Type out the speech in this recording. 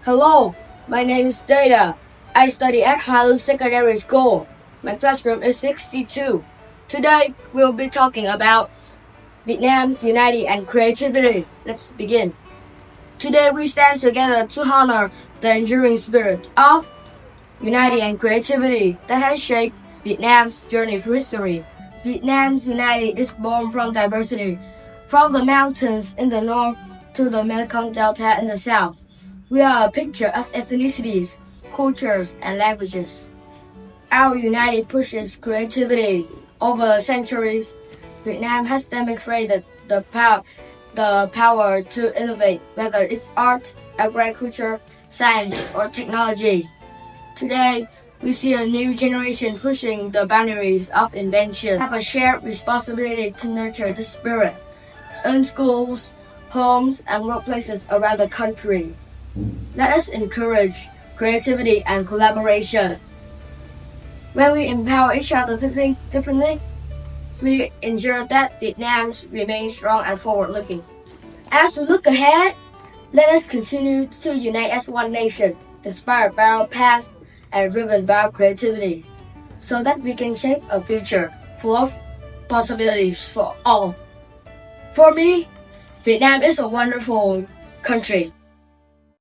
Hello, my name is Data. I study at Harlow Secondary School. My classroom is 62. Today, we'll be talking about Vietnam's unity and creativity. Let's begin. Today, we stand together to honor the enduring spirit of unity and creativity that has shaped Vietnam's journey through history. Vietnam's unity is born from diversity, from the mountains in the north to the Mekong Delta in the south. We are a picture of ethnicities, cultures, and languages. Our unity pushes creativity. Over centuries, Vietnam has demonstrated the power to innovate, whether it's art, agriculture, science, or technology. Today, we see a new generation pushing the boundaries of invention. We have a shared responsibility to nurture the spirit in schools, homes, and workplaces around the country. Let us encourage creativity and collaboration. When we empower each other to think differently, we ensure that Vietnam remains strong and forward-looking. As we look ahead, let us continue to unite as one nation, inspired by our past and driven by our creativity, so that we can shape a future full of possibilities for all. For me, Vietnam is a wonderful country.